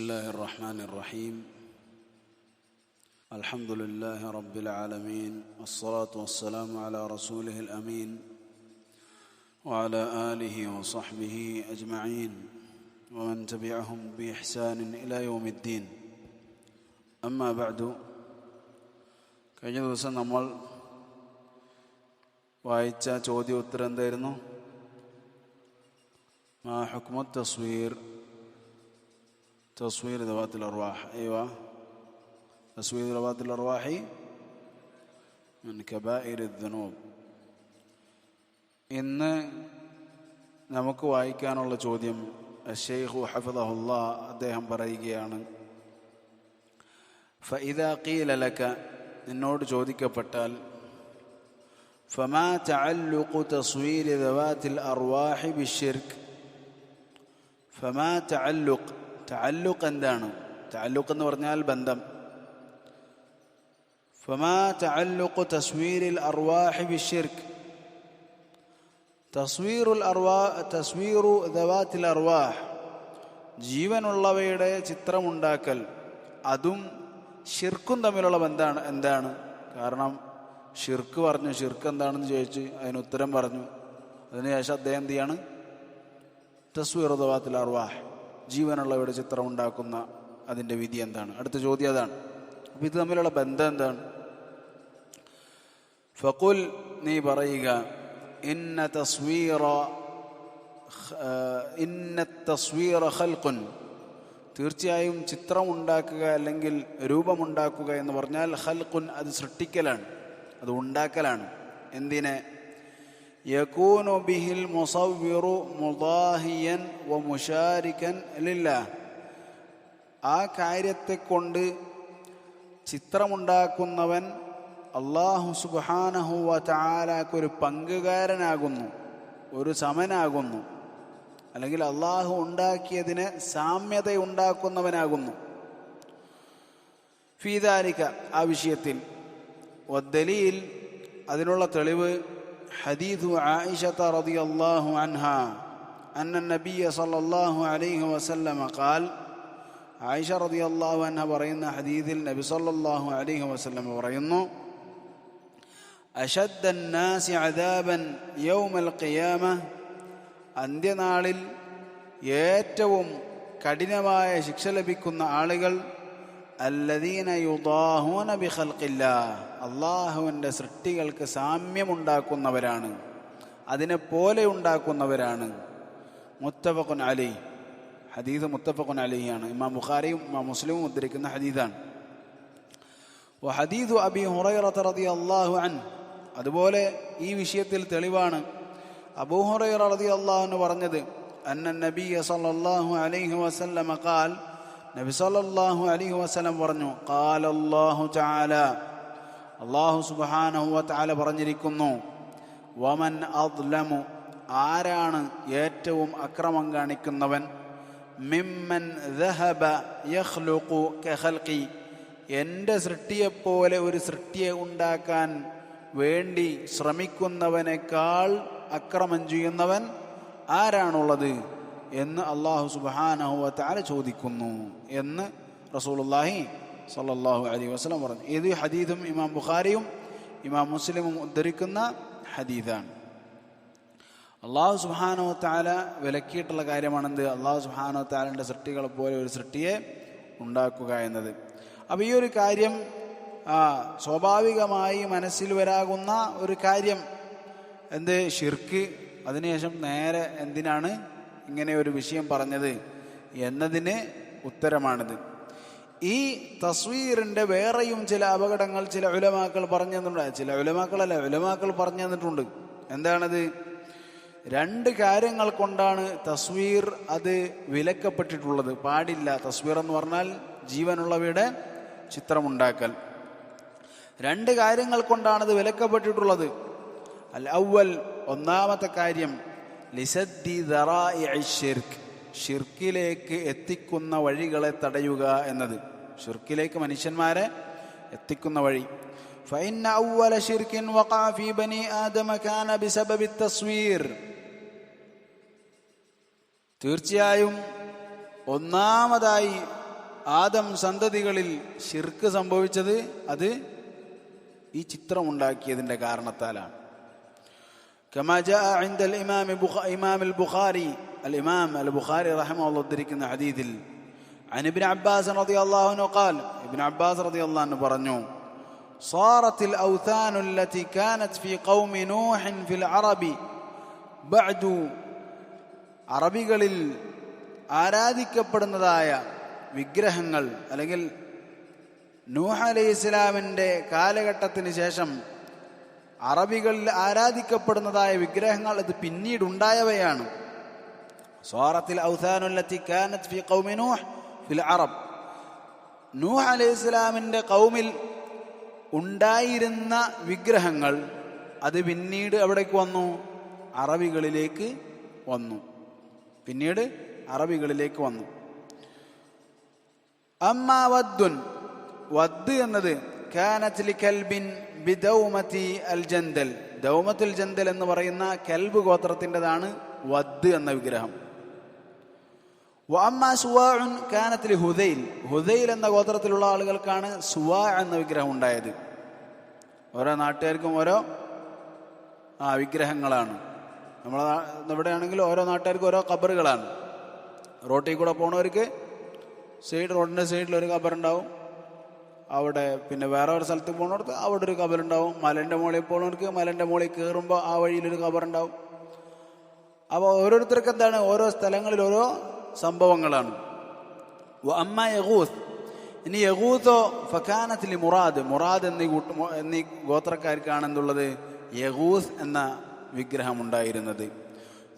الله الرحمن الرحيم الحمد لله رب العالمين والصلاة والسلام على رسوله الأمين وعلى آله وصحبه أجمعين ومن تبعهم بإحسان إلى يوم الدين أما بعد കഴിഞ്ഞ ദിവസം നമ്മൾ വായിച്ച ചോദ്യോത്തരം എന്തായിരുന്നു? മാ ഹുക്മു തസ്വീർ تصوير ذوات الأرواح. أيوة، تصوير ذوات الأرواح من كبائر الذنوب. ഇന്ന് നമുക്ക് വായിക്കാനുള്ള ചോദ്യം അശ്ശൈഖു ഹഫിളഹുല്ലാ അദ്ദേഹം പറയുകയാണ്, ഫഇദാ ഖീല ലക, നിന്നോട് ചോദിക്കപ്പെട്ടാൽ, ഫമാ തഅല്ലുഖു തസ്വീരി ദവാത്തിൽ അർവാഹി ബിശ്ശിർക്ക്. ഫമാ തഅല്ലുഖ്, തഅല്ലുഖ് എന്താണ്? തഅല്ലുഖ് എന്ന് പറഞ്ഞാൽ ബന്ധം. ഫമാ തഅല്ലുഖു തസ്വീരിൽ അർവാഹി ബിശ്ശിർക്ക്. തസ്വീറു ദവാത്തിൽ അർവാഹ്, ജീവനുള്ളവയുടെ ചിത്രമുണ്ടാക്കൽ, അതും ഷിർക്കും തമ്മിലുള്ള ബന്ധമാണ്. എന്താണ് കാരണം? ഷിർക്ക് പറഞ്ഞു, ഷിർക്ക് എന്താണെന്ന് ചോദിച്ച് അതിന് ഉത്തരം പറഞ്ഞു. അതിനുശേഷം അദ്ദേഹം എന്ത് ചെയ്യാണ്? തസ്വീറു ദവാത്തിൽ അർവാഹ്, ജീവനുള്ളവയുടെ ചിത്രം ഉണ്ടാക്കുന്ന അതിൻ്റെ വിധി എന്താണ്? അടുത്ത ചോദ്യം അതാണ്. അപ്പം ഇത് തമ്മിലുള്ള ബന്ധം എന്താണ്? ഫഖുൽ, നീ പറയുക, ഇന്ന തസ്വീറ ഖൽഖുൻ, തീർച്ചയായും ചിത്രം ഉണ്ടാക്കുക അല്ലെങ്കിൽ രൂപമുണ്ടാക്കുക എന്ന് പറഞ്ഞാൽ ഖൽഖുൻ, അത് സൃഷ്ടിക്കലാണ്, അത് ഉണ്ടാക്കലാണ്. എന്തിനെ? യകൂനു ബിഹിൽ മുസവ്വിറു മുദാഹിയൻ വ മുശാരികൻ ലില്ലാഹ്, ആ കാര്യത്തെ കൊണ്ട് ചിത്രമുണ്ടാക്കുന്നവൻ അല്ലാഹു സുബ്ഹാനഹു വ തആലക്ക് ഒരു പങ്കുകാരനാകുന്നു, ഒരു സമനാകുന്നു, അല്ലെങ്കിൽ അള്ളാഹു ഉണ്ടാക്കിയതിന് സാമ്യത ഉണ്ടാക്കുന്നവനാകുന്നു. ഫീ ദാലിക, ആ വിഷയത്തിൽ. വദ്ദലീൽ, അതിനുള്ള തെളിവ്, ഹദീഥു ആയിഷത റളിയല്ലാഹു അൻഹാ അന്ന നബിയ സല്ലല്ലാഹു അലൈഹി വസല്ലമ ഖാൽ, ആയിഷ റളിയല്ലാഹു അൻഹ പറയുന്ന ഹദീഥിൽ നബി സല്ലല്ലാഹു അലൈഹി വസല്ലം പറയുന്നു, അശദ്ദന്നാസി അദാബൻ യൗമൽ ഖിയാമ, അന്ത്യനാളിൽ ഏറ്റവും കഠിനമായ ശിക്ഷ ലഭിക്കുന്ന ആളുകൾ അല്ലദീന യുദാഹൂന ബിഖൽഖില്ലാഹ്, അള്ളാഹുവിൻ്റെ സൃഷ്ടികൾക്ക് സാമ്യമുണ്ടാക്കുന്നവരാണ്, അതിനെപ്പോലെ ഉണ്ടാക്കുന്നവരാണ്. മുത്തഫഖുൻ അലൈഹി, ഹദീസ് മുത്തഫഖുൻ അലൈഹിയാണ്. ഇമാം ബുഖാരിയും ഇമാം മുസ്ലിമും ഉദ്ധരിക്കുന്ന ഹദീസാണ്. വഹദീഥു അബീ ഹുറൈറത റളിയല്ലാഹു അൻഹു, അതുപോലെ ഈ വിഷയത്തിൽ തെളിവാണ് അബൂ ഹുറൈറ റളിയല്ലാഹു അൻഹു പറഞ്ഞത്, അന്ന നബിയ സല്ലല്ലാഹു അലൈഹി വസല്ലം ഖാൽ, നബി സല്ലല്ലാഹു അലൈഹി വസല്ലം പറഞ്ഞു, ഖാല അല്ലാഹു തആല, അല്ലാഹു സുബ്ഹാനഹു വ തആല പറഞ്ഞിരിക്കുന്നു, വമൻ അദ്ലമു, ആരാണ് ഏറ്റവും അക്രമം കാണിക്കുന്നവൻ, മിമ്മൻ ദഹബ യഖ്ലുഖു കഖൽഖി, എൻ്റെ സൃഷ്ടിയെപ്പോലെ ഒരു സൃഷ്ടിയെ ഉണ്ടാക്കാൻ വേണ്ടി ശ്രമിക്കുന്നവനേക്കാൾ അക്രമം ചെയ്യുന്നവൻ ആരാണുള്ളത് എന്ന് അല്ലാഹു സുബ്ഹാനഹു വ തആല ചോദിക്കുന്നു എന്ന് റസൂലുള്ളാഹി സ്വല്ലല്ലാഹു അലൈഹി വസല്ലം പറഞ്ഞു. ഇത് ഹദീസും ഇമാം ബുഖാരിയും ഇമാം മുസ്ലിമും ഉദ്ധരിക്കുന്ന ഹദീസാണ്. അല്ലാഹു സുബ്ഹാനഹു വ തആല വിലക്കിയിട്ടുള്ള കാര്യമാണെന്ത്? അല്ലാഹു സുബ്ഹാനഹു വ തആലയുടെ സൃഷ്ടികളെ പോലെ ഒരു സൃഷ്ടിയെ ഉണ്ടാക്കുക എന്നത്. അപ്പോൾ ഈ ഒരു കാര്യം സ്വാഭാവികമായി മനസ്സിൽ വരാകുന്ന ഒരു കാര്യം എന്ത്? ഷിർക്ക്. അതിനുശേഷം നേരെ എന്തിനാണ് ഇങ്ങനെ ഒരു വിഷയം പറഞ്ഞത് എന്നതിന് ഉത്തരമാണിത്. ഈ തസ്വീറിൻ്റെ വേറെയും ചില അപകടങ്ങൾ ചില ഉലമാക്കൾ പറഞ്ഞു തന്നിട്ടുണ്ട്. ചില ഉലമാക്കൾ പറഞ്ഞു തന്നിട്ടുണ്ട്. എന്താണത്? രണ്ട് കാര്യങ്ങൾ കൊണ്ടാണ് തസ്വീർ അത് വിലക്കപ്പെട്ടിട്ടുള്ളത്, പാടില്ല. തസ്വീർ എന്ന് പറഞ്ഞാൽ ജീവനുള്ളവയുടെ ചിത്രമുണ്ടാക്കൽ. രണ്ട് കാര്യങ്ങൾ കൊണ്ടാണത് വിലക്കപ്പെട്ടിട്ടുള്ളത്. അൽ അവൽ, ഒന്നാമത്തെ കാര്യം, ലിസദ്ദി ദറാഇഇ ശിർക്ക്, ഷിർക്കിലേക്ക് എത്തിക്കുന്ന വഴികളെ തടയുക എന്നത്, ഷിർക്കിലേക്ക് മനുഷ്യന്മാരെ എത്തിക്കുന്ന വഴി. ഫഇന്ന അവ്വല ശിർകിൻ വഖഅ ഫീ ബനി ആദമ കാന ബിസബബി തസ്വീർ, തീർച്ചയായും ഒന്നാമതായി ആദം സന്തതികളിൽ ശിർക്ക് സംഭവിച്ചത് അത് ഈ ചിത്രം ഉണ്ടാക്കിയതിൻ്റെ കാരണത്താലാണ്. كما جاء عند إمام البخاري الإمام البخاري رحمه الله ഉദ്ധരിക്കുന്ന ഹദീസിൽ عن ابن عباس رضي الله عنه قال ابن عباس رضي الله عنه പറഞ്ഞു صارت الأوثان التي كانت في قوم نوح في العرب بعد അറബികളിൽ ആരാധിക്കപ്പെടുന്നതായ വിഗ്രഹങ്ങൾ അല്ലെങ്കിൽ നൂഹ് അലൈഹി ഇസ്ലാമിൻ്റെ കാലഘട്ടത്തിന് ശേഷം അറബികളിൽ ആരാധിക്കപ്പെടുന്നതായ വിഗ്രഹങ്ങൾ അത് പിന്നീടുണ്ടായവയാണ്. സ്വാറത്തിൽ ഔസാനുല്ലത്തി കാനത്ത് ഫി ഖൗമി നൂഹ് ഫിൽ അറബ്, നൂഹ് അലൈഹി ഇസ്ലാമിൻ്റെ കൗമിൽ ഉണ്ടായിരുന്ന വിഗ്രഹങ്ങൾ അത് പിന്നീട് എവിടേക്ക് വന്നു? അറബികളിലേക്ക് വന്നു. പിന്നീട് അറബികളിലേക്ക് വന്നു. അമ്മാ വദ്ദുൻ, വദ് എന്നത് കാനത്ത് ലികൽബിൻ ബിദൗമതി അൽ ജന്ദൽ, ദൗമത്തുൽ ജന്ദൽ എന്ന് പറയുന്ന കൽബ് ഗോത്രത്തിൻ്റെതാണ് വദ് എന്ന വിഗ്രഹം. വഅമ്മാ സുവാഉൻ കാനത്ത് ലിഹുദൈൽ, ഹുദൈൽ എന്ന ഗോത്രത്തിലുള്ള ആളുകൾക്കാണ് സുവാ എന്ന വിഗ്രഹം ഉണ്ടായത്. ഓരോ നാട്ടുകാർക്കും ഓരോ വിഗ്രഹങ്ങളാണ്. നമ്മളെ ഇവിടെയാണെങ്കിൽ ഓരോ നാട്ടുകാർക്കും ഓരോ ഖബറുകളാണ്. റോട്ടിൽ കൂടെ പോണവർക്ക് റോഡിൻ്റെ സൈഡിൽ ഒരു ഖബറുണ്ടാവും. അവിടെ പിന്നെ വേറെ ഒരു സ്ഥലത്ത് പോകുന്നിടത്ത് അവിടെ ഒരു ഖബറുണ്ടാവും. മലൻ്റെ മുകളിൽ പോകുന്നവർക്ക് മലൻ്റെ മുകളിൽ കയറുമ്പോൾ ആ വഴിയിലൊരു ഖബറുണ്ടാവും. അപ്പോൾ ഓരോരുത്തർക്ക് എന്താണ്, ഓരോ സ്ഥലങ്ങളിൽ ഓരോ സംഭവങ്ങളാണ്. അമ്മ യഗൂത്ത്, ഇനി യഗൂത്തോ ഫക്കാനത്തിൽ മുറാദ്, മുറാദ് എന്നീ ഗോത്രക്കാർക്കാണെന്നുള്ളത് യഗൂത്ത് എന്ന വിഗ്രഹം ഉണ്ടായിരുന്നത്.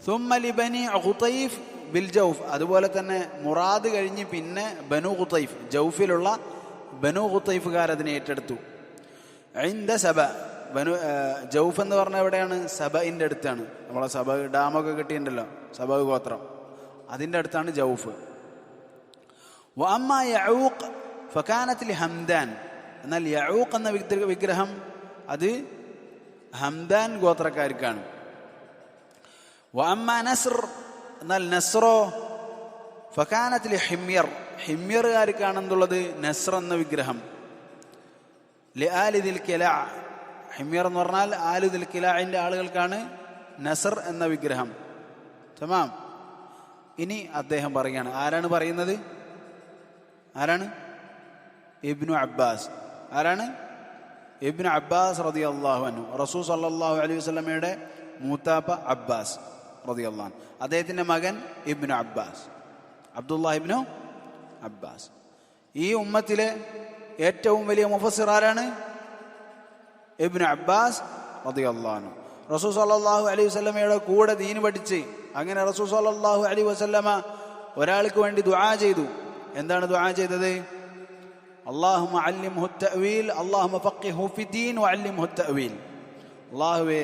സുമ്മ ലിബനി ഖുതൈഫ് ബിൽ ജൗഫ്, അതുപോലെ തന്നെ മുറാദ് കഴിഞ്ഞ് പിന്നെ ബനു ഖുതൈഫ്, ജൗഫിലുള്ള ബനു ഖുതൈഫുകാർ അതിനെ ഏറ്റെടുത്തു. ഇൻദ സബ, ജൗഫ് എന്ന് പറഞ്ഞാൽ എവിടെയാണ്? സബയിൻ്റെ അടുത്താണ്. നമ്മളെ സബ ഡാമൊക്കെ കിട്ടിയിട്ടുണ്ടല്ലോ, സബ ഗോത്രം, അതിൻ്റെ അടുത്താണ് ജൗഫ്. വഅമ്മ യഊഖ് ഫകാനത്തിൽ ഹംദാൻ, എന്നാൽ യഊഖ് എന്ന വിഗ്രഹം അത് ഹംദാൻ ഗോത്രക്കാർക്കാണ്. വഅമ്മ നസ്ർ, എന്നാൽ നസ്രോ ഫകാനത്തിൽ ഹിമ്യർ, ഹിമ്യറുകാർക്കാണെന്നുള്ളത് നസ്ർ എന്ന വിഗ്രഹം. ലിആലിദിൽ കിലാ, ഹിമ്യർ എന്ന് പറഞ്ഞാൽ ആലുദിൽ കിലാഇൻ്റെ ആളുകൾക്കാണ് നസർ എന്ന വിഗ്രഹം. തമാം. ഇനി അദ്ദേഹം പറയുകയാണ്, ആരാണ് പറയുന്നത്? ആരാണ്? Ibn Abbas. ആരാണ്? ഇബ്നു അബ്ബാസ് റളിയല്ലാഹു അൻഹു, റസൂൽ സല്ലല്ലാഹു അലൈഹി വസല്ലമയുടെ മൂത്താപ്പ അബ്ബാസ് റളിയല്ലാഹു അൻഹു, അദ്ദേഹത്തിൻ്റെ മകൻ Ibn Abbas, Abdullah Ibn Abbas. ഈ ഉമ്മത്തിലെ ഏറ്റവും വലിയ മുഫസ്സിർ ആരാണ്? ഇബ്നു അബ്ബാസ് റളിയല്ലാഹു അൻഹു. റസൂൽ സല്ലല്ലാഹു അലൈഹി വസല്ലമയുടെ കൂടെ ദീൻ പഠിച്ച്, അങ്ങനെ റസൂൽ സല്ലല്ലാഹു അലൈഹി വസല്ലമ ഒരാൾക്ക് വേണ്ടി ദുആ ചെയ്തു. എന്താണ് ദുആ ചെയ്തത്? അല്ലാഹുമ്മ അല്ലിംഹു തഅ്വീൽ, അല്ലാഹുമ്മ ഫഖിഹു ഫിദ്ദീൻ വഅല്ലിംഹു തഅ്വീൽ. അല്ലാഹുവേ,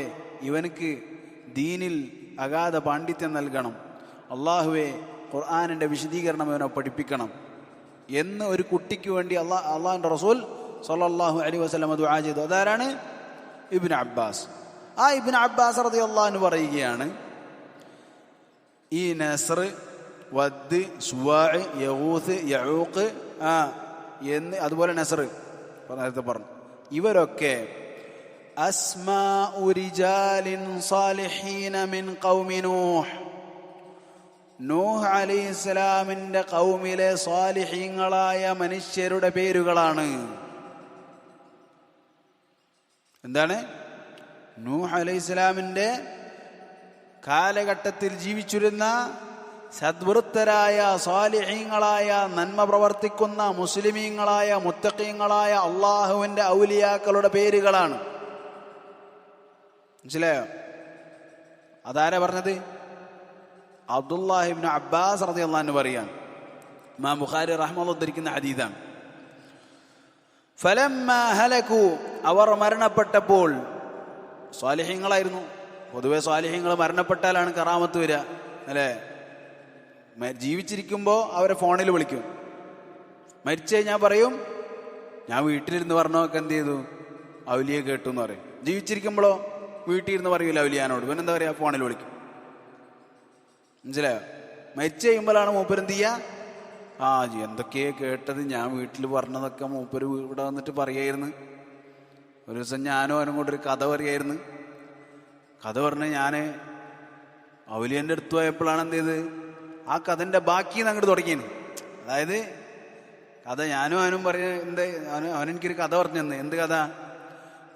ഇവനക്ക് ദീനിൽ അഗാധ പാണ്ഡിത്യം നൽകണം. അല്ലാഹുവേ, ഖുർആനിൻ്റെ വിശദീകരണം ഇവനെ പഠിപ്പിക്കണം എന്ന് ഒരു കുട്ടിക്ക് വേണ്ടി അള്ളാഹുവിൻ്റെ റസൂൽ സല്ലല്ലാഹു അലൈഹി വസല്ലം ദുആ ചെയ്തു. അതാരാണ്? Ibn Abbas. ആ ഇബ്നു അബ്ബാസ് റളിയല്ലാഹു അൻഹു പറയുകയാണ്, ഈ നസ്ർ, വദ്, സുവാഅ്, യഗൂത്ത്, യഊഖ് എന്ന് അതുപോലെ നസ്ർ നേരത്തെ പറഞ്ഞു, ഇവരൊക്കെ അസ്മാഉ റിജാലിൻ സാലിഹീന മിൻ ഖൗമി നൂഹ്, നൂഹ് അലൈഹിസ്സലാമിൻ്റെ ഖൗമിലെ സാലിഹീങ്ങളായ മനുഷ്യരുടെ പേരുകളാണ്. എന്താണ്? നൂഹ് അലൈഹിസ്സലാമിൻ്റെ കാലഘട്ടത്തിൽ ജീവിച്ചിരുന്ന സദ്വൃത്തരായ സാലിഹീങ്ങളായ നന്മ പ്രവർത്തിക്കുന്ന മുസ്ലിമീങ്ങളായ മുത്തഖീങ്ങളായ അള്ളാഹുവിൻ്റെ ഔലിയാക്കളുടെ പേരുകളാണ്. മനസ്സിലായോ? അതാരാ പറഞ്ഞത്? അബ്ദുല്ലാഹി ഇബ്നു അബ്ബാസ് റളിയല്ലാഹു അൻഹു പറയാണ്. ഇമാം ബുഖാരി റഹ്മത്തുള്ളാഹി ഉദ്ധരിക്കുന്ന ഹദീസാണ്. ഫലമ്മാ ഹലകു, അവർ മരണപ്പെട്ടപ്പോൾ, സ്വാലിഹീങ്ങളായിരുന്നു. പൊതുവെ സ്വാലിഹീങ്ങൾ മരണപ്പെട്ടാലാണ് കറാമത്ത് വരിക, അല്ലേ? ജീവിച്ചിരിക്കുമ്പോൾ അവരെ ഫോണിൽ വിളിക്കും, മരിച്ചു കഴിഞ്ഞാൽ പറയും ഞാൻ വീട്ടിലിരുന്ന് പറഞ്ഞൊക്കെ എന്ത് ചെയ്തു, ഔലിയെ കേട്ടു എന്ന് പറയും. ജീവിച്ചിരിക്കുമ്പോഴോ വീട്ടിൽ ഇരുന്ന് പറയൂല ഔലിയാനോട്, ഇവനെന്താ പറയുക, ഫോണിൽ വിളിക്കും. മനസ്സിലായോ? മരിച്ചു കഴിയുമ്പോഴാണ് മൂപ്പരെന്ത് ചെയ്യുക, ആ എന്തൊക്കെയാ കേട്ടത്, ഞാൻ വീട്ടിൽ പറഞ്ഞതൊക്കെ മൂപ്പര് ഇവിടെ വന്നിട്ട് പറയായിരുന്നു. ഒരു ദിവസം ഞാനും അവനും കൂടെ ഒരു കഥ പറയായിരുന്നു. കഥ പറഞ്ഞ് ഞാൻ ഔലിയൻ്റെ അടുത്ത് പോയപ്പോഴാണ് എന്ത് ചെയ്ത്, ആ കഥൻ്റെ ബാക്കി അങ്ങോട്ട് തുടങ്ങിയത്. അതായത് കഥ ഞാനും അവനും പറയുന്നത്, അവനെനിക്കൊരു കഥ പറഞ്ഞു തന്നെ. എന്ത് കഥ?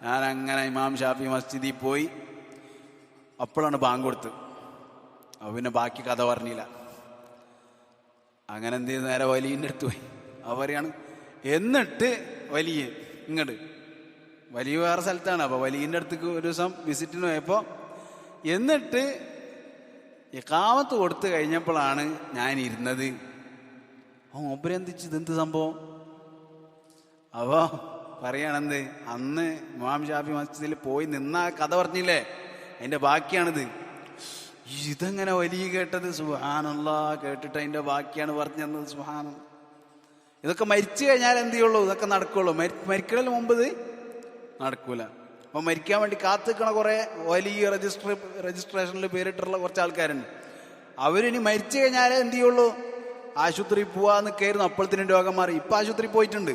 ഞാൻ അങ്ങനെ ഇമാം ഷാഫി മസ്ജിദിൽ പോയി, അപ്പോഴാണ് ബാങ്ക് കൊടുത്തത്. അപ്പോൾ പിന്നെ ബാക്കി കഥ പറഞ്ഞില്ല. അങ്ങനെ എന്ത് ചെയ്ത് നേരെ വലിയൻ്റെ അടുത്ത് പോയി. അവ പറയാണ്, എന്നിട്ട് വലിയ ഇങ്ങോട്ട് വലിയ വേറെ സ്ഥലത്താണ്. അപ്പോൾ വലിയൻ്റെ അടുത്തേക്ക് ഒരു ദിവസം വിസിറ്റിന് പോയപ്പോൾ, എന്നിട്ട് ഇഖാമത്ത് കൊടുത്തു കഴിഞ്ഞപ്പോഴാണ് ഞാൻ ഇരുന്നത്. മൂപ്പരെന്തിച്ച് ഇതെന്ത് സംഭവം? അപ്പോൾ പറയണെന്ത്, അന്ന് ഇമാം ഷാഫി മസ്ജിദിൽ പോയി നിന്ന കഥ പറഞ്ഞില്ലേ, അതിൻ്റെ ബാക്കിയാണിത്. ഇതെങ്ങനെ വലിയ കേട്ടത്? സുബ്ഹാനല്ലാഹ്, കേട്ടിട്ട് അതിൻ്റെ ബാക്കിയാണ് പറഞ്ഞു തന്നത്. സുബ്ഹാനല്ലാഹ്. ഇതൊക്കെ മരിച്ചു കഴിഞ്ഞാൽ എന്ത് ചെയ്യുള്ളൂ? ഇതൊക്കെ നടക്കുള്ളൂ. മരിക്കണതിന് മുമ്പ് ഇത് നടക്കൂല. അപ്പം മരിക്കാൻ വേണ്ടി കാത്തു നിൽക്കണ കുറേ വലിയ രജിസ്ട്രേഷനിൽ പേരിട്ടുള്ള കുറച്ച് ആൾക്കാരുണ്ട്. അവരിനി മരിച്ചു കഴിഞ്ഞാലേ എന്ത് ചെയ്യുള്ളൂ? ആശുപത്രിയിൽ പോവാന്ന് കയറുന്നു. അപ്പോഴത്തേനും രോഗം മാറി. ഇപ്പം ആശുപത്രി പോയിട്ടുണ്ട്.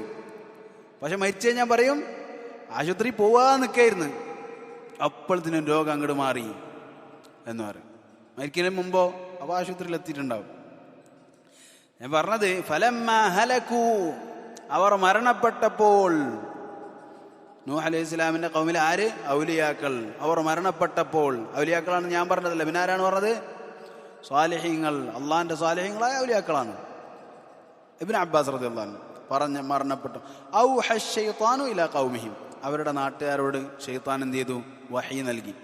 പക്ഷെ മരിച്ചു കഴിഞ്ഞാൽ പറയും ആശുപത്രി പോവാന്ന് നിൽക്കായിരുന്നു, അപ്പോഴത്തേനും രോഗം അങ്ങോട്ട് മാറി എന്ന് പറയും. മരിക്കുന്നതിന് മുമ്പോ അപ്പോൾ ആശുപത്രിയിൽ എത്തിയിട്ടുണ്ടാവും. ഞാൻ പറഞ്ഞത് ഫലമ്മാ ഹലകൂ, അവർ മരണപ്പെട്ടപ്പോൾ. നൂഹ് അലൈഹി ഇസ്ലാമിന്റെ ഖൗമിൽ ആര്? ഔലിയാക്കൾ. അവർ മരണപ്പെട്ടപ്പോൾ. ഔലിയാക്കളാണ് ഞാൻ പറഞ്ഞതല്ല, പിന്നെ ആരാണ് പറഞ്ഞത്? സ്വാലിഹീങ്ങൾ, അള്ളാഹിന്റെ സ്വാലിഹീങ്ങളായ ഔലിയാക്കളാണ്. ഇബ്നു അബ്ബാസ് റളിയല്ലാഹു അൻഹു പറഞ്ഞ മരണപ്പെട്ടു. ഔഹ ശൈത്താനു ഇലാ ഖൗമിഹിം, അവരുടെ നാട്ടുകാരോട് ശൈത്താൻ എന്ത് ചെയ്തു? വഹി നൽകി.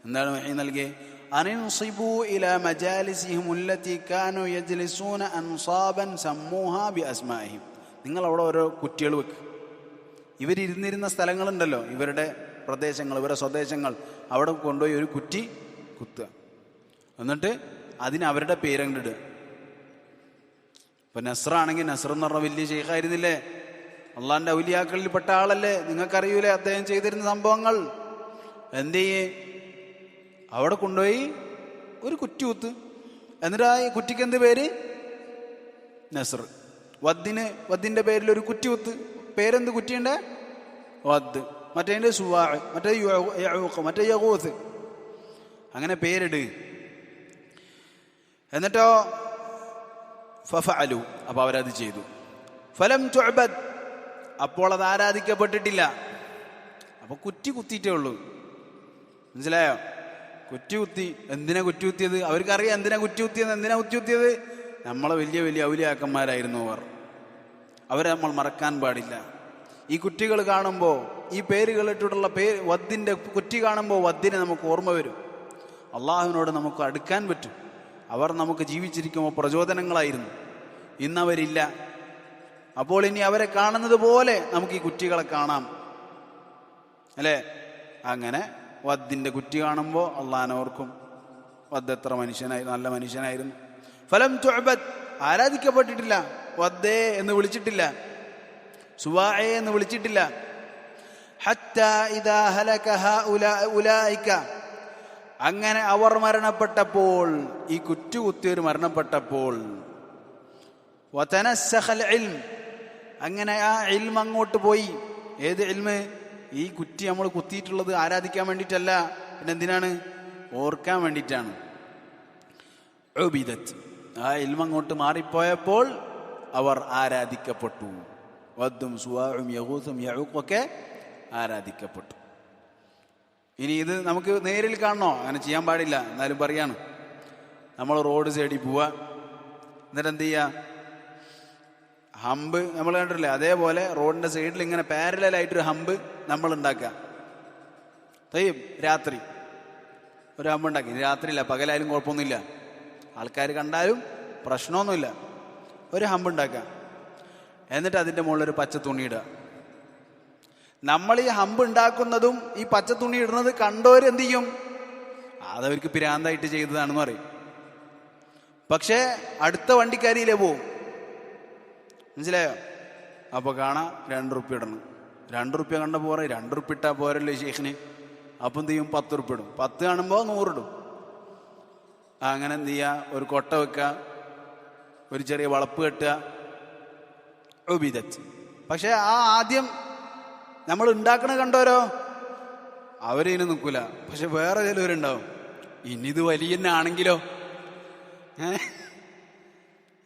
എന്താണ് വഹി നൽകിയത്? അനിൻസിബു ഇലാ മജാലിസിഹിം അല്ലതി കാനൂ യജ്ലിസൂന അൻസാബൻ സമ്മൂഹാ ബിഅസ്മാഇഹിം. നിങ്ങൾ അവിടെ ഓരോ കുറ്റികൾ വെക്ക്. ഇവരിരുന്നിരുന്ന സ്ഥലങ്ങളുണ്ടല്ലോ, ഇവരുടെ പ്രദേശങ്ങൾ, ഇവരുടെ സ്വദേശങ്ങൾ, അവിടെ കൊണ്ടുപോയി ഒരു കുറ്റി കുത്തുക. എന്നിട്ട് അതിന് അവരുടെ പേരങ്ങിടുക. ഇപ്പൊ നസ്രാണെങ്കിൽ നസ്ർ എന്ന് പറഞ്ഞ വലിയ ഷെയ്ഖായിരുന്നില്ലേ, അള്ളാഹിന്റെ ഔലിയാക്കളിൽ പെട്ട ആളല്ലേ, നിങ്ങൾക്കറിയൂലേ അദ്ദേഹം ചെയ്തിരുന്ന സംഭവങ്ങൾ. എന്ത് ചെയ്യേ? അവിടെ കൊണ്ടുപോയി ഒരു കുറ്റി കുത്ത്. എന്നിട്ട് ആ കുറ്റിക്ക് എന്ത് പേര്? നസ്ർ. വദ്ദിന്റെ പേരിൽ ഒരു കുറ്റി കുത്ത്. പേരെന്ത് കുറ്റിയുണ്ട്? വദ്. മറ്റേ സുവാ, മറ്റേ യഊഖ്, മറ്റേ യഗൂത്ത്. അങ്ങനെ പേരിട്. എന്നിട്ടോ ഫഫഅലു, അപ്പോൾ അവരത് ചെയ്തു. ഫലം തുഅബദ്, അപ്പോൾ അത് ആരാധിക്കപ്പെട്ടിട്ടില്ല. അപ്പോൾ കുറ്റി കുത്തിയിട്ടേ ഉള്ളൂ. മനസ്സിലായോ? കുറ്റി കുത്തി. എന്തിനാ കുറ്റി കുത്തിയത്? അവർക്കറിയാം എന്തിനാ കുറ്റി കുത്തിയത്. എന്തിനാ കുറ്റി കുത്തിയത്? നമ്മളെ വലിയ വലിയ ഔലിയാക്കന്മാരായിരുന്നു അവർ. അവരെ നമ്മൾ മറക്കാൻ പാടില്ല. ഈ കുറ്റികൾ കാണുമ്പോൾ, ഈ പേരുകൾ ഇട്ടിട്ടുള്ള വദ്ദിൻ്റെ കുറ്റി കാണുമ്പോൾ വദ്ദിനെ നമുക്ക് ഓർമ്മ വരും. അള്ളാഹുവിനോട് നമുക്ക് അടുക്കാൻ പറ്റും. അവർ നമുക്ക് ജീവിച്ചിരിക്കുമ്പോൾ പ്രചോദനങ്ങളായിരുന്നു. ഇന്നവരില്ല. അപ്പോൾ ഇനി അവരെ കാണുന്നത് പോലെ നമുക്ക് ഈ കുറ്റികളെ കാണാം, അല്ലേ? അങ്ങനെ വദ്ദിൻ്റെ കുറ്റി കാണുമ്പോൾ അള്ളാഹിനെ ഓർക്കും. വദ് എത്ര നല്ല മനുഷ്യനായിരുന്നു. ഫലം തുഅബദ്, ആരാധിക്കപ്പെട്ടിട്ടില്ല. വദ്ദേ എന്ന് വിളിച്ചിട്ടില്ല, സുവാഅ എന്ന് വിളിച്ചിട്ടില്ല. ഹത്താ ഇദാ ഹലക ഉലൈക, അങ്ങനെ അവർ മരണപ്പെട്ടപ്പോൾ, ഈ കുറ്റികുത്തിയവർ മരണപ്പെട്ടപ്പോൾ, വതനസ്സഖൽ ഇൽം, അങ്ങനെ ആ ഇൽം അങ്ങോട്ട് പോയി. ഏത് ഇൽമ്? ഈ കുറ്റി നമ്മൾ കുത്തിയിട്ടുള്ളത് ആരാധിക്കാൻ വേണ്ടിയിട്ടല്ല, പിന്നെ എന്തിനാണ്? ഓർക്കാൻ വേണ്ടിയിട്ടാണ്. ഉബിദത്ത്, ആ ഇൽം അങ്ങോട്ട് മാറിപ്പോയപ്പോൾ അവർ ആരാധിക്കപ്പെട്ടു. വദ്ദും സുവാഉം യഗൂസും യഊഖും ഒക്കെ ആരാധിക്കപ്പെട്ടു. ഇനി ഇത് നമുക്ക് നേരിൽ കാണണോ? അങ്ങനെ ചെയ്യാൻ പാടില്ല. എന്നാലും പറയാണ്, നമ്മൾ റോഡ് സൈഡിൽ പോവുക, എന്നിട്ട് എന്ത് ചെയ്യുക? ഹമ്പ് നമ്മൾ കണ്ടിട്ടില്ലേ, അതേപോലെ റോഡിൻ്റെ സൈഡിൽ ഇങ്ങനെ പാരലായിട്ടൊരു ഹമ്പ് നമ്മൾ ഉണ്ടാക്കുക. രാത്രി ഒരു ഹമ്പ് ഉണ്ടാക്കി. രാത്രിയില്ല, പകലായാലും കുഴപ്പമൊന്നുമില്ല, ആൾക്കാർ കണ്ടാലും പ്രശ്നമൊന്നുമില്ല. ഒരു ഹമ്പ് ഉണ്ടാക്കുക. എന്നിട്ട് അതിൻ്റെ മുകളിലൊരു പച്ച തുണി ഇടുക. നമ്മൾ ഈ ഹമ്പ് ഉണ്ടാക്കുന്നതും ഈ പച്ച തുണി ഇടുന്നത് കണ്ടവർ എന്ത് ചെയ്യും? അതവർക്ക് പിരാന്തായിട്ട് ചെയ്തതാണെന്ന് പറയും. പക്ഷേ അടുത്ത വണ്ടിക്കാരിയിലേ പോവും. മനസ്സിലായോ? അപ്പോൾ കാണാം 2 റുപ്യ ഇടണം. 2 റുപ്യ കണ്ട പോരെ, 2 റുപ്യ ഇട്ടാൽ പോരല്ലോ ഷെയ്ഖിന്. അപ്പം എന്ത് ചെയ്യും? 10 റുപ്യ ഇടും. 10 കാണുമ്പോൾ 100 ഇടും. അങ്ങനെ എന്ത് ചെയ്യുക? ഒരു കൊട്ട വെക്കുക, ഒരു ചെറിയ വളപ്പ് കെട്ടുക, ഉബിദത്ത്. പക്ഷെ ആ ആദ്യം നമ്മൾ ഉണ്ടാക്കണ കണ്ടോരോ അവരിന് നിൽക്കൂല. പക്ഷെ വേറെ ചിലവരുണ്ടാവും, ഇനിയിത് വലിയ തന്നെ ആണെങ്കിലോ.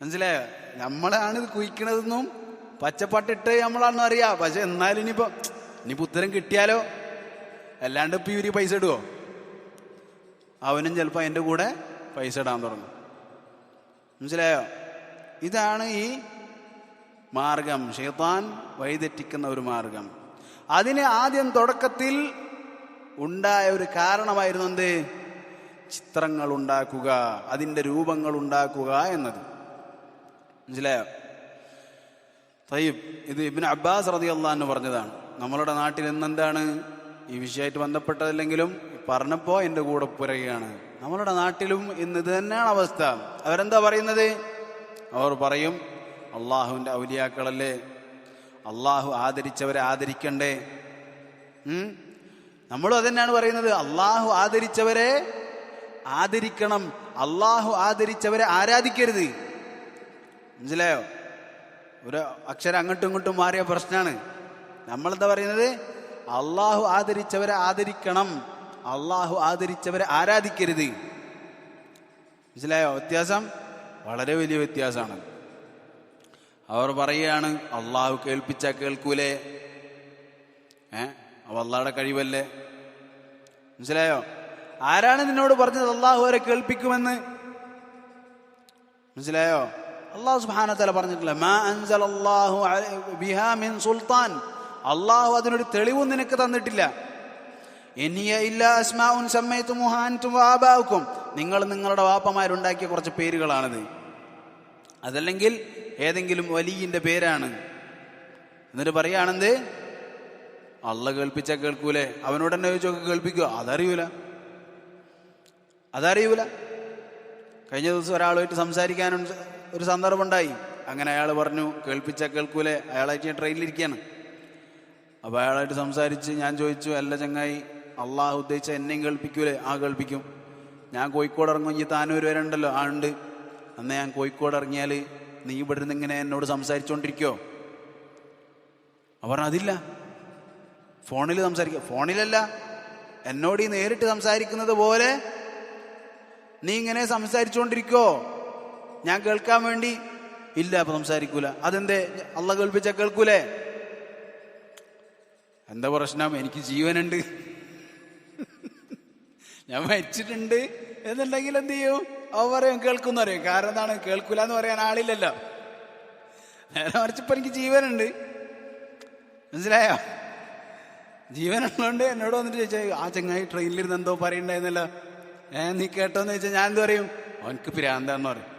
മനസ്സിലായോ? നമ്മളാണ് ഇത് കുയിക്കണതെന്നും പച്ചപ്പാട്ടിട്ട് നമ്മളാണെന്ന് അറിയാം. പക്ഷെ എന്നാലും ഇനിയിപ്പോ ഉത്തരം കിട്ടിയാലോ, അല്ലാണ്ട് ഇപ്പം ഇവര് പൈസ ഇടുവോ? അവനും ചിലപ്പോൾ അതിൻ്റെ കൂടെ പൈസ ഇടാൻ തുടങ്ങും. മനസ്സിലായോ? ഇതാണ് ഈ മാർഗം, ശൈത്താൻ വഴിതെറ്റിക്കുന്ന ഒരു മാർഗം. അതിന് ആദ്യം തുടക്കത്തിൽ ഉണ്ടായ ഒരു കാരണമായിരുന്നു എന്ത്? ചിത്രങ്ങൾ ഉണ്ടാക്കുക, അതിൻ്റെ രൂപങ്ങൾ ഉണ്ടാക്കുക എന്നത്. മനസ്സിലായോ? തയ്യിബ്, ഇത് ഇബ്നു അബ്ബാസ് റളിയല്ലാഹു അൻഹു പറഞ്ഞതാണ്. നമ്മളുടെ നാട്ടിൽ ഇന്നെന്താണ് ഈ വിഷയമായിട്ട് ബന്ധപ്പെട്ടതല്ലെങ്കിലും പറഞ്ഞപ്പോൾ എൻ്റെ കൂടെ പുരയുകയാണ്. നമ്മളുടെ നാട്ടിലും ഇന്ന് ഇത് തന്നെയാണ് അവസ്ഥ. അവരെന്താ പറയുന്നത്? അവർ പറയും, അള്ളാഹുവിൻ്റെ ഔലിയാക്കളല്ലേ, അള്ളാഹു ആദരിച്ചവരെ ആദരിക്കണ്ടേ. നമ്മളും അതന്നെയാണ് പറയുന്നത്, അള്ളാഹു ആദരിച്ചവരെ ആദരിക്കണം, അള്ളാഹു ആദരിച്ചവരെ ആരാധിക്കരുത്. മനസ്സിലായോ? ഒരു അക്ഷരം അങ്ങോട്ടും ഇങ്ങോട്ടും മാറിയ പ്രശ്നമാണ്. നമ്മളെന്താ പറയുന്നത്? അള്ളാഹു ആദരിച്ചവരെ ആദരിക്കണം, അള്ളാഹു ആദരിച്ചവരെ ആരാധിക്കരുത്. മനസ്സിലായോ? വ്യത്യാസം വളരെ വലിയ വ്യത്യാസമാണ്. അവർ പറയുകയാണ്, അള്ളാഹു കേൾപ്പിച്ചാൽ കേൾക്കൂലേ? അവ അള്ളാഹുടെ കഴിവല്ലേ? മനസ്സിലായോ? ആരാണ് നിന്നോട് പറഞ്ഞത് അള്ളാഹു അവരെ കേൾപ്പിക്കുമെന്ന്? മനസ്സിലായോ? അള്ളാഹു സുബ്ഹാനഹു വ തആല പറഞ്ഞിട്ടില്ല, മാ അൻസലല്ലാഹു ബിഹാ മിൻ സുൽത്താൻ. അള്ളാഹു അതിനൊരു തെളിവും നിനക്ക് തന്നിട്ടില്ല. ഇനിയ ഇല്ലാ അസ്മാഉൻ സമ്മൈതുമുഹാ അൻതും വആബാഉകും. നിങ്ങൾ നിങ്ങളുടെ വാപ്പമാരുണ്ടാക്കിയ കുറച്ച് പേരുകളാണിത്, അതല്ലെങ്കിൽ ഏതെങ്കിലും വലിയന്റെ പേരാണ്. എന്നിട്ട് പറയുകയാണെന്ത്? അള്ളാഹ് കേൾപ്പിച്ചാൽ കേൾക്കൂലേ? അവനോട് തന്നെ ചോദിച്ചൊക്കെ കേൾപ്പിക്കുക? അതറിയൂല. കഴിഞ്ഞ ദിവസം ഒരാളുമായിട്ട് സംസാരിക്കാനും ഒരു സന്ദർഭം ഉണ്ടായി. അങ്ങനെ അയാൾ പറഞ്ഞു കേൾപ്പിച്ചാൽ കേൾക്കൂലേ. അയാളായിട്ട് ഞാൻ ട്രെയിനിലിരിക്കുകയാണ്. അപ്പോൾ അയാളായിട്ട് സംസാരിച്ച് ഞാൻ ചോദിച്ചു, അല്ല ചങ്ങായി, അള്ളാഹു ഉദ്ദേശിച്ച എന്നെയും കേൾപ്പിക്കൂലേ? ആ കേൾപ്പിക്കും. ഞാൻ കോഴിക്കോട് ഇറങ്ങും, ഈ താനൂർ വരെ ഉണ്ടല്ലോ, ആ ഉണ്ട്. അന്ന് ഞാൻ കോഴിക്കോട് ഇറങ്ങിയാൽ നീ ഇവിടെ നിന്ന് ഇങ്ങനെ എന്നോട് സംസാരിച്ചുകൊണ്ടിരിക്കുമോ? അവർ അതില്ല, ഫോണിൽ സംസാരിക്കുക. ഫോണിലല്ല, എന്നോട് ഈ നേരിട്ട് സംസാരിക്കുന്നത് പോലെ നീ ഇങ്ങനെ സംസാരിച്ചുകൊണ്ടിരിക്കുമോ ഞാൻ കേൾക്കാൻ വേണ്ടി? ഇല്ല, അപ്പൊ സംസാരിക്കൂല. അതെന്തേ? അള്ളാഹ് കേൾപ്പിച്ചാൽ കേൾക്കൂലേ? എന്താ പ്രശ്നം? എനിക്ക് ജീവനുണ്ട്, ഞാൻ മരിച്ചിട്ടുണ്ട് എന്നുണ്ടെങ്കിൽ എന്ത് ചെയ്യും? അവ പറയും കേൾക്കും അറിയും. കാരണം എന്താണ്? കേൾക്കൂല എന്ന് പറയാൻ ആളില്ലല്ലോ. നേരെ മറിച്ചിപ്പോ എനിക്ക് ജീവനുണ്ട്. മനസ്സിലായോ? ജീവനുള്ളതുകൊണ്ട് എന്നോട് വന്നിട്ട് ചോദിച്ചാൽ, ആ ചങ്ങായി ട്രെയിനിലിരുന്ന് എന്തോ പറയണ്ടായിരുന്നല്ലോ, നീ കേട്ടോന്ന് ചോദിച്ചാൽ ഞാൻ എന്ത് പറയും? അവനക്ക് ഭ്രാന്താണെന്ന് പറയും.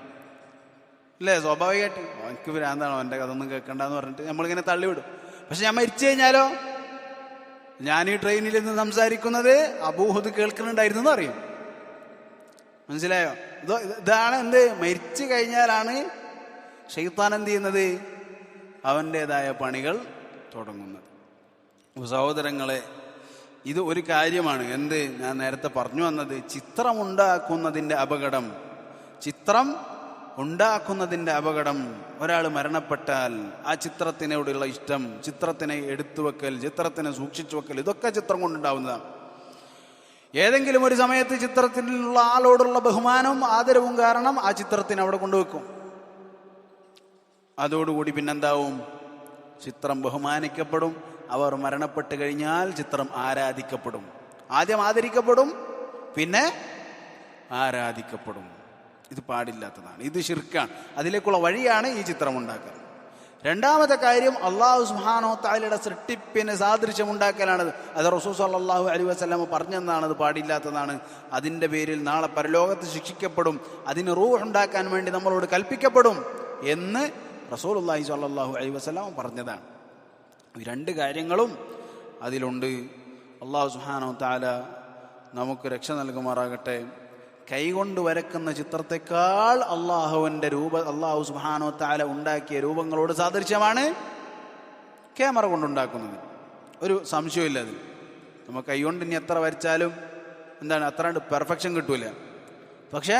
അല്ലേ? സ്വാഭാവികമായിട്ട് അവനക്ക് ഭ്രാന്താണ്, അവൻ്റെ കഥ ഒന്നും കേൾക്കണ്ടെന്ന് പറഞ്ഞിട്ട് നമ്മളിങ്ങനെ തള്ളിവിടും. പക്ഷെ ഞാൻ മരിച്ചു കഴിഞ്ഞാലോ, ഞാൻ ഈ ട്രെയിനിൽ നിന്ന് സംസാരിക്കുന്നത് അബൂഹുദ് കേൾക്കുന്നുണ്ടായിരുന്നു അറിയും. മനസ്സിലായോ? ഇതാണ് എന്ത്? മരിച്ചു കഴിഞ്ഞാലാണ് ശൈത്താൻ എന്ത് ചെയ്യുന്നത്? അവൻ്റെതായ പണികൾ തുടങ്ങുന്നത്. സഹോദരങ്ങളെ, ഇത് ഒരു കാര്യമാണ്. എന്ത്? ഞാൻ നേരത്തെ പറഞ്ഞു വന്നത്, ചിത്രം ഉണ്ടാക്കുന്നതിൻ്റെ അപകടം. ചിത്രം ഉണ്ടാക്കുന്നതിൻ്റെ അപകടം. ഒരാൾ മരണപ്പെട്ടാൽ ആ ചിത്രത്തിനോടുള്ള ഇഷ്ടം, ചിത്രത്തിനെ എടുത്തു വെക്കൽ, ചിത്രത്തിനെ സൂക്ഷിച്ചു വെക്കൽ, ഇതൊക്കെ ചിത്രം കൊണ്ടുണ്ടാവുന്നതാണ്. ഏതെങ്കിലും ഒരു സമയത്ത് ചിത്രത്തിലുള്ള ആളോടുള്ള ബഹുമാനവും ആദരവും കാരണം ആ ചിത്രത്തിനെ അവിടെ കൊണ്ടുവെക്കും. അതോടുകൂടി പിന്നെന്താവും? ചിത്രം ബഹുമാനിക്കപ്പെടും. അവർ മരണപ്പെട്ട് കഴിഞ്ഞാൽ ചിത്രം ആരാധിക്കപ്പെടും. ആദ്യം ആദരിക്കപ്പെടും, പിന്നെ ആരാധിക്കപ്പെടും. ഇത് പാടില്ലാത്തതാണ്, ഇത് ശിർക്കാണ്. അതിലേക്കുള്ള വഴിയാണ് ഈ ചിത്രം ഉണ്ടാക്കൽ. രണ്ടാമത്തെ കാര്യം, അള്ളാഹു സുബ്ഹാനഹു വ തആലയുടെ സൃഷ്ടിപ്പിന് സാദൃശ്യം ഉണ്ടാക്കലാണത്. അത് റസൂൽ സ്വല്ലല്ലാഹു അലൈഹി വസല്ലം പറഞ്ഞെന്നാണ്, അത് പാടില്ലാത്തതാണ്. അതിൻ്റെ പേരിൽ നാളെ പരലോകത്ത് ശിക്ഷിക്കപ്പെടും. അതിന് റൂഹ് ഉണ്ടാക്കാൻ വേണ്ടി നമ്മളോട് കൽപ്പിക്കപ്പെടും എന്ന് റസൂലുള്ളാഹി സ്വല്ലല്ലാഹു അലൈഹി വസല്ലം പറഞ്ഞതാണ്. ഈ രണ്ട് കാര്യങ്ങളും അതിലുണ്ട്. അള്ളാഹു സുബ്ഹാനഹു വ തആല നമുക്ക് രക്ഷ നൽകുമാറാകട്ടെ. കൈകൊണ്ട് വരക്കുന്ന ചിത്രത്തെക്കാൾ അള്ളാഹുവിൻ്റെ അള്ളാഹു സുബ്ഹാനഹു വ തആല ഉണ്ടാക്കിയ രൂപങ്ങളോട് സാദൃശ്യമാണ് ക്യാമറ കൊണ്ടുണ്ടാക്കുന്നത്. ഒരു സംശയമില്ല. അത് നമുക്ക് കൈകൊണ്ട് ഇനി എത്ര വരച്ചാലും എന്താണ്, അത്ര പെർഫെക്ഷൻ കിട്ടൂല. പക്ഷേ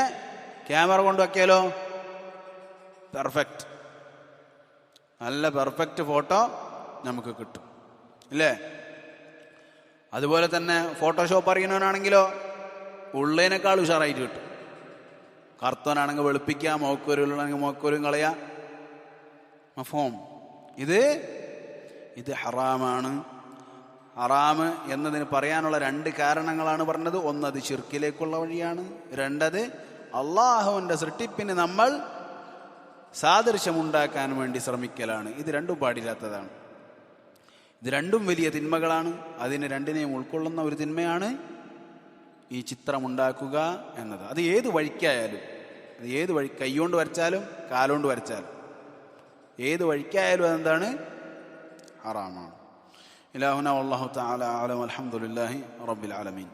ക്യാമറ കൊണ്ട് വയ്ക്കിയാലോ പെർഫെക്റ്റ്, നല്ല പെർഫെക്റ്റ് ഫോട്ടോ നമുക്ക് കിട്ടും ഇല്ലേ? അതുപോലെ തന്നെ ഫോട്ടോഷോപ്പ് അറിയുന്നവനാണെങ്കിലോ ഉള്ളതിനേക്കാൾ ഉഷാറായിട്ട് കിട്ടും. കറുത്തവനാണെങ്കിൽ വെളുപ്പിക്കുക, മോക്കൂരുള്ളാണെങ്കിൽ മോക്കൂരും കളയാം. മഫ്ഹൂം? ഇത് ഹറാമാണ്. ഹറാമ് എന്നതിന് പറയാനുള്ള 2 കാരണങ്ങളാണ് പറഞ്ഞത്. ഒന്ന്, അത് ശിർക്കിലേക്കുള്ള വഴിയാണ്. 2, അള്ളാഹുവിൻ്റെ സൃഷ്ടിപ്പിന് നമ്മൾ സാദൃശ്യമുണ്ടാക്കാൻ വേണ്ടി ശ്രമിക്കലാണ്. ഇത് 2 പാടില്ലാത്തതാണ്. ഇത് 2 വലിയ തിന്മകളാണ്. അതിന് 2നെയും ഉൾക്കൊള്ളുന്ന ഒരു തിന്മയാണ് ഈ ചിത്രമുണ്ടാക്കുക എന്നത്. അത് ഏത് വഴിക്കായാലും, അത് ഏത് വഴി, കൈകൊണ്ട് വരച്ചാലും കാലുകൊണ്ട് വരച്ചാലും, ഏത് വഴിക്കായാലും അതെന്താണ്? ഹറാമാണ്. ഇലാഹുന വല്ലാഹു തആല അഅലം. അൽഹംദുലില്ലാഹി റബ്ബിൽ ആലമീൻ.